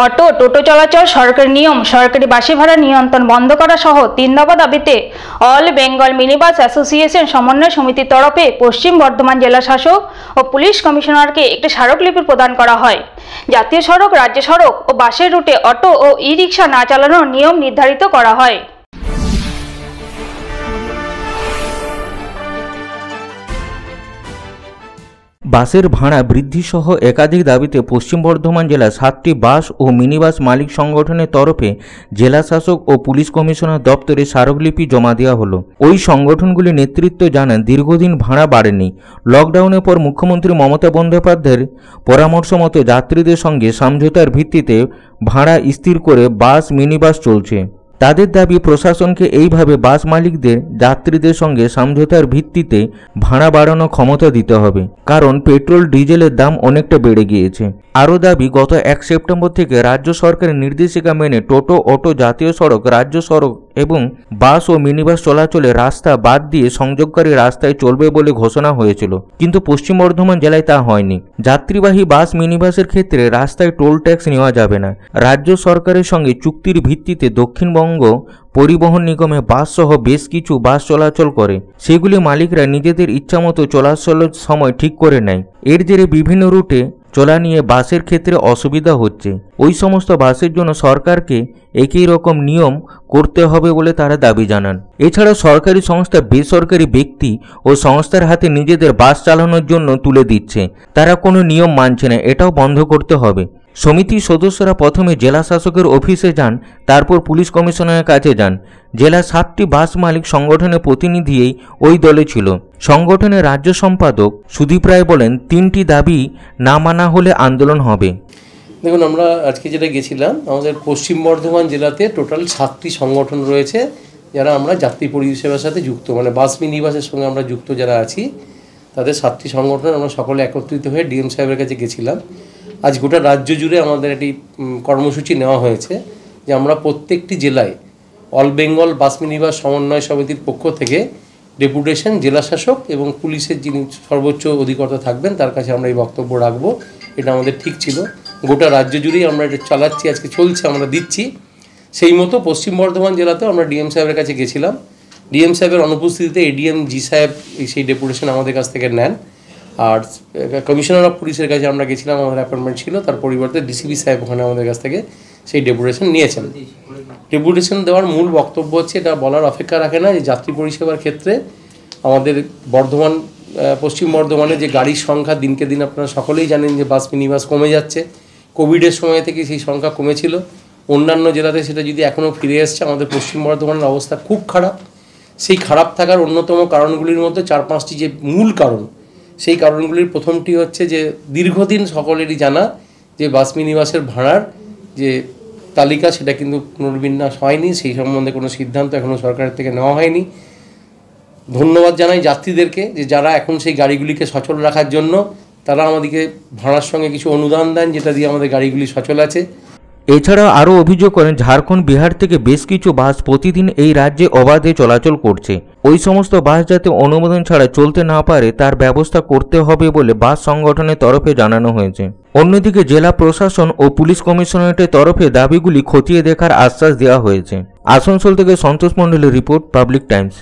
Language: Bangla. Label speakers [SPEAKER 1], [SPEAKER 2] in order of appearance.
[SPEAKER 1] অটো টোটো চলাচল, সরকারি নিয়ম, সরকারি বাসি ভাড়া নিয়ন্ত্রণ বন্ধ করা সহ 3 দফা দাবিতে all Bengal mini bus association সমন্বয় সমিতির তরফে পশ্চিম বর্ধমান জেলা শাসক ও পুলিশ কমিশনারকে একটি স্মারকলিপি প্রদান করা হয়। জাতীয় সড়ক, রাজ্য সড়ক ও বাসের রুটে অটো ও ই-রিকশা না চালানোর নিয়ম নির্ধারিত করা হয়।
[SPEAKER 2] বাসের ভাড়া বৃদ্ধি সহ একাধিক দাবিতে পশ্চিম বর্ধমান জেলা 7টি বাস ও মিনি বাস মালিক সংগঠনের তরফে জেলা শাসক ও পুলিশ কমিশনার দপ্তরে স্মারকলিপি জমা দেওয়া হলো। ওই সংগঠনগুলির নেতৃত্ব জানান, দীর্ঘদিন ভাড়া বাড়েনি। লকডাউনের পর মুখ্যমন্ত্রী মমতা বন্দ্যোপাধ্যায়ের পরামর্শ মতো যাত্রীদের সঙ্গে সমঝোতার ভিত্তিতে ভাড়া স্থির করে বাস মিনি বাস চলছে। তাদের দাবি, প্রশাসনকে এইভাবে বাস মালিকদের যাত্রীদের সঙ্গে সমঝোতার ভিত্তিতে ভাড়া বাড়ানোর ক্ষমতা দিতে হবে, কারণ পেট্রোল ডিজেলের দাম অনেকটা বেড়ে গিয়েছে। আরও দাবি, গত 1 সেপ্টেম্বর থেকে রাজ্য সরকারের নির্দেশিকা মেনে টোটো, অটো, জাতীয় সড়ক, রাজ্য সড়ক এবং বাস ও মিনিবাস চলাচলে রাস্তা বাদ দিয়ে সংযোগকারী রাস্তায় চলবে বলে ঘোষণা হয়েছিল, কিন্তু পশ্চিম বর্ধমান জেলায় তা হয়নি। যাত্রীবাহী বাস মিনিবাসের ক্ষেত্রে রাস্তায় টোল ট্যাক্স নেওয়া যাবে না। রাজ্য সরকারের সঙ্গে চুক্তির ভিত্তিতে দক্ষিণবঙ্গ পরিবহন নিগমে বাস সহ বেশ কিছু বাস চলাচল করে, সেগুলি মালিকরা নিজেদের ইচ্ছামতো চলাচলের সময় ঠিক করে নেয়। এর জেরে বিভিন্ন রুটে চলা নিয়ে বাসের ক্ষেত্রে অসুবিধা হচ্ছে। ওই সমস্ত বাসের জন্য সরকারকে একই রকম নিয়ম করতে হবে বলে তারা দাবি জানান। এছাড়া সরকারি সংস্থা বেসরকারি ব্যক্তি ও সংস্থার হাতে নিজেদের বাস চালানোর জন্য তুলে দিচ্ছে, তারা কোনো নিয়ম মানছে না, এটাও বন্ধ করতে হবে। সমিতির সদস্যরা প্রথমে জেলা শাসকের অফিসে যান, তারপর পুলিশ কমিশনারের কাছে যান। জেলার 7টি বাস মালিক সংগঠনের প্রতিনিধিই ওই দলে ছিল। সংগঠনের রাজ্য সম্পাদক সুদীপ রায় বলেন, 3টি দাবি না মানা হলে আন্দোলন হবে।
[SPEAKER 3] দেখুন, আমরা আজকে যেটা গেছিলাম, আমাদের পশ্চিম বর্ধমান জেলাতে টোটাল 7টি সংগঠন রয়েছে যারা আমরা যাত্রী পরিষেবার সাথে যুক্ত, মানে বাস মিনি বাসের সঙ্গে আমরা যুক্ত যারা আছি, তাদের 7টি সংগঠন আমরা সকলে একত্রিত হয়ে ডিএম সাহেবের কাছে গেছিলাম। আজ গোটা রাজ্য জুড়ে আমাদের একটি কর্মসূচি নেওয়া হয়েছে যে আমরা প্রত্যেকটি জেলায় অল বেঙ্গল বাস মিনি বাস সমন্বয় সমিতির পক্ষ থেকে ডেপুটেশন জেলা শাসক এবং পুলিশের যিনি সর্বোচ্চ অধিকর্তা থাকবেন তার কাছে আমরা এই বক্তব্য রাখবো। এটা আমাদের ঠিক ছিল। গোটা রাজ্য জুড়েই আমরা এটা চালাচ্ছি, আজকে চলছে, আমরা দিচ্ছি। সেই মতো পশ্চিম বর্ধমান জেলাতেও আমরা ডিএম সাহেবের কাছে গেছিলাম। ডিএম সাহেবের অনুপস্থিতিতে এডিএম জি সাহেব সেই ডেপুটেশন আমাদের কাছ থেকে নেন। আর কমিশনার অফ পুলিশের কাছে আমরা গেছিলাম, আমাদের অ্যাপয়েন্টমেন্ট ছিল, তার পরিবর্তে ডিসিপি সাহেব ওখানে আমাদের কাছ থেকে সেই ডেপুটেশন নিয়েছেন। ডেপুটেশন দেওয়ার মূল বক্তব্য হচ্ছে, এটা বলার অপেক্ষা রাখে না যে যাত্রী পরিষেবার ক্ষেত্রে আমাদের পশ্চিম বর্ধমানে যে গাড়ির সংখ্যা দিনকে দিন আপনারা সকলেই জানেন যে বাস মিনি বাস কমে যাচ্ছে। কোভিডের সময় থেকে সেই সংখ্যা কমেছিল, অন্যান্য জেলাতে সেটা যদি এখনও ফিরে এসছে। আমাদের পশ্চিম বর্ধমানের অবস্থা খুব খারাপ। সেই খারাপ থাকার অন্যতম কারণগুলির মধ্যে 4-5টি যে মূল কারণ, সেই কারণগুলির প্রথমটি হচ্ছে যে দীর্ঘদিন সকলেরই জানা যে বাস মিনি বাসের ভাড়ার যে তালিকা সেটা কিন্তু পুনর্বিন্যাস হয়নি, সেই সম্বন্ধে কোনো সিদ্ধান্ত এখনও সরকারের থেকে নেওয়া হয়নি। ধন্যবাদ জানাই যাত্রীদেরকে যে যারা এখন সেই গাড়িগুলিকে সচল রাখার জন্য তারা আমাদেরকে ভাড়ার সঙ্গে কিছু অনুদান দেন, যেটা দিয়ে আমাদের গাড়িগুলি সচল আছে।
[SPEAKER 2] এছাড়াও আরও অভিযোগ করেন, ঝাড়খণ্ড, বিহার থেকে বেশ কিছু বাস প্রতিদিন এই রাজ্যে অবাধে চলাচল করছে। ওই সমস্ত বাস যাতে অনুমোদন ছাড়া চলতে না পারে তার ব্যবস্থা করতে হবে বলে বাস সংগঠনের তরফে জানানো হয়েছে। অন্যদিকে জেলা প্রশাসন ও পুলিশ কমিশনারেটের তরফে দাবিগুলি খতিয়ে দেখার আশ্বাস দেওয়া হয়েছে। আসানসোল থেকে সন্তোষ মণ্ডলের রিপোর্ট, পাবলিক টাইমস।